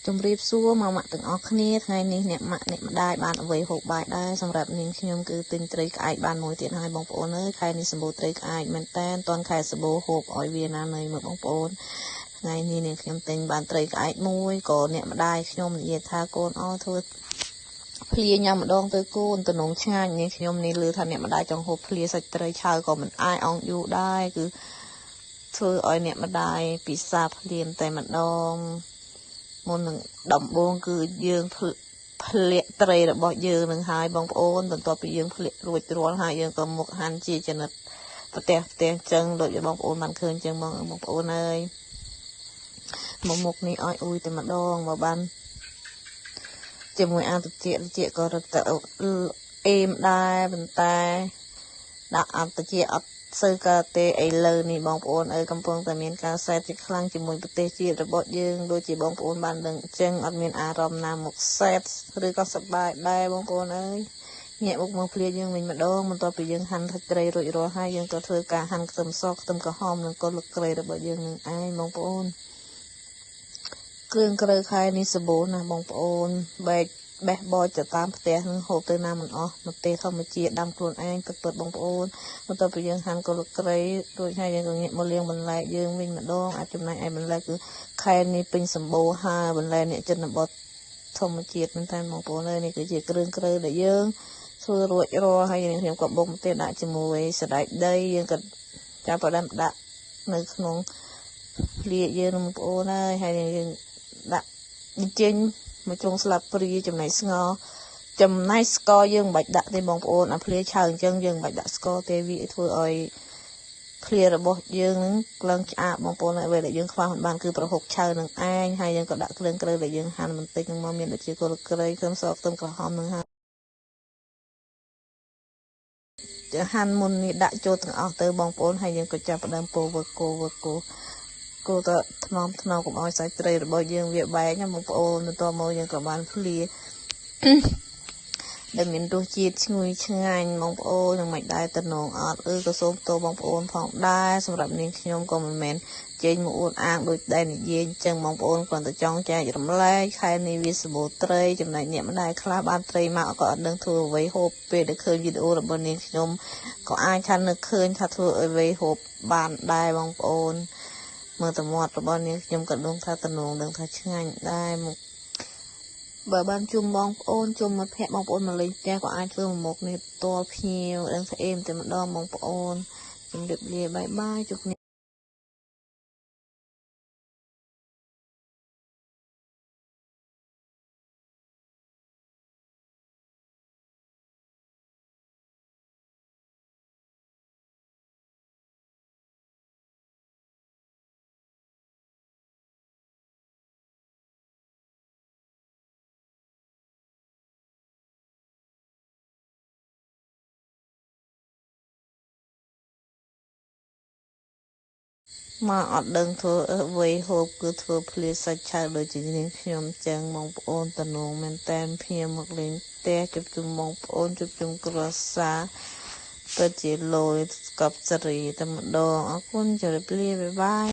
ជំរាបសួរមកម៉ាក់ទាំងអស់គ្នាថ្ងៃនេះអ្នកម៉ាក់អ្នកម្ដាយបានអ្វីហូបបាយដែរសម្រាប់នាងខ្ញុំគឺទិញត្រីក្អែកបានមួយទៀតហើយបងប្អូនអើយខែនេះសម្បូរត្រីក្អែកមែនតែនតនខែសម្បូរហូបឲ្យវាណានៃមើលបងប្អូនថ្ងៃនេះនាងខ្ញុំទិញបានត្រីក្អែកមួយក៏អ្នកម្ដាយខ្ញុំនិយាយថាកូនអើធ្វើភ្លាញ៉ាំម្ដងទៅកូនតំណងឆ្ងាញ់នាងខ្ញុំនេះលឺថាអ្នកម្ដាយចង់ហូបភ្លាសាច់ត្រីឆៅក៏មិនអាយអងយូរដែរគឺធ្វើឲ្យអ្នកម្ដាយពិសាភ្លាមតែម្ដងមុននឹងដំបូងគឺយើងភ្លាក់ត្រីរបស់យើងនឹងហើយបងប្អូនបន្ទាប់ពីយើងភ្លាក់រួចរាល់ហើយយើងក៏មុខហាន់ជាចំណិតផ្ទះចឹងដូចបងប្អូនបានឃើញចឹងបងប្អូនអើយមកមុខនេះឲ្យអ៊ុយតែម្ដងមកបានជាមួយអានតិចក៏រឹតតែអេមដែរប៉ុន្តែដាក់អត់តិចអត់សូវកើតទេឥឡូវនេះបងប្អូនអើយកំពុងតែមានការសែតជាខ្លាំងជាមួយប្រទេសជាតិរបស់យើងដូចជាបងប្អូនបានដឹងអញ្ចឹងអត់មានអារម្មណ៍ណាមកសែតឬក៏សប្បាយដែរបងប្អូនអើយញាក់មុខមកភ្លាយើងវិញម្ដងបន្ទាប់ពីយើងហាន់សាច់ត្រីរួចរាល់ហើយយើងក៏ធ្វើការហាន់ខ្ទឹមសខ្ទឹមក្រហមនិងកូនលឹកត្រីរបស់យើងនឹងឯងបងប្អូនគ្រឿងក្រៅខែនេះសម្បូរណាស់បងប្អូនបេះបោចទៅតាមផ្ទះនឹងហូបទៅណាមិនអស់មកទេធម្មជាតិដាំខ្លួនឯងពិតបងប្អូនបន្ទាប់ពីយើងហាន់កូនលឹកត្រីរួចហើយយើងក៏ងាកមកលាងបន្លែយើងវិញម្ដងអាចចំណែកឯបន្លែគឺខែនេះពេញសម្បូរហើយបន្លែអ្នកជនបទធម្មជាតិមែនតើបងប្អូនអើយនេះគឺជាគ្រឿងក្រៅដែលយើងធ្វើរួចរាល់ហើយខ្ញុំក៏បុកមកទេដាក់ជាមួយសណ្តែកដីយើងក៏ចាប់ផ្ដើមដាក់នៅក្នុងលាកយើងបងប្អូនហើយយើងដាក់ចេញមួយជ្រុងស្លាបព្រាចំណែកស្ករយើងមិនបាច់ដាក់ទេបងប្អូនអាភ្លាឆៅអញ្ចឹងយើងមិនបាច់ដាក់ស្ករទេវាធ្វើឲ្យភ្លារបស់យើងនឹងឡើងឆ្អាបបងប្អូនហើយអ្វីដែលយើងខ្វះមិនបានគឺប្រហុកឆៅនឹងឯងហើយយើងក៏ដាក់គ្រឿងក្រៅដែលយើងហាន់បន្តិចនឹងមកមានដូចជាកូនក្រៃខ្ទឹមសខ្ទឹមក្រហមនឹងហើយហាន់មុននេះដាក់ចូលទាំងអស់ទៅបងប្អូនហើយយើងក៏ចាប់ផ្ដើមពោវឹកគោទៅថ្នមកុំឲ្យសាច់ត្រីរបស់យើងវាបែកណាបងប្អូនបន្ទាប់មកយើងក៏បានភ្លាដែលមានរសជាតិឈ្ងុយឆ្ងាញ់បងប្អូននឹងមិនដែរតំណងអត់ក៏សូមទោសបងប្អូនផងដែរសម្រាប់នាងខ្ញុំក៏មិនមែនចេញមកអួតអាងដូចដែលនិយាយអញ្ចឹងបងប្អូនគ្រាន់តែចង់ចែករំលែកខែនេះវាសម្បូរត្រីចំណែកអ្នកម្ដាយខ្លះបានត្រីមកក៏អត់ដឹងធ្វើអ្វីហូបពេលដែលឃើញវីដេអូរបស់នាងខ្ញុំក៏អាចថានឹកឃើញថាធ្វើអ្វីហូបបានដែរបងប្អូនមើលតមាត់របស់នាងខ្ញុំក៏ដឹងថាតំណងដឹងថាឆ្ងាញ់ដែរមកបើបានជុំបងប្អូនជុំមិត្តភ័ក្តិបងប្អូនមកលេងផ្ទះក៏អាចធ្វើមុខនេះផ្ទាល់ភ្ញៀវដឹងស្អេមតែម្ដងបងប្អូនជម្រាបលាបាយបាយជួបគ្នាមកអត់ដឹងធ្វើអ្វីហូបគឺធ្វើភ្លាសាច់ឆៅដូចជានាងខ្ញុំចឹងបងប្អូនតំណងមែនតែនភ្ញៀវមកលេងផ្ទះជួបជុំបងប្អូនជួបជុំគ្រួសារពិតជាលយស្កប់សេរីតែម្ដងអរគុណជម្រាបលាបាយបាយ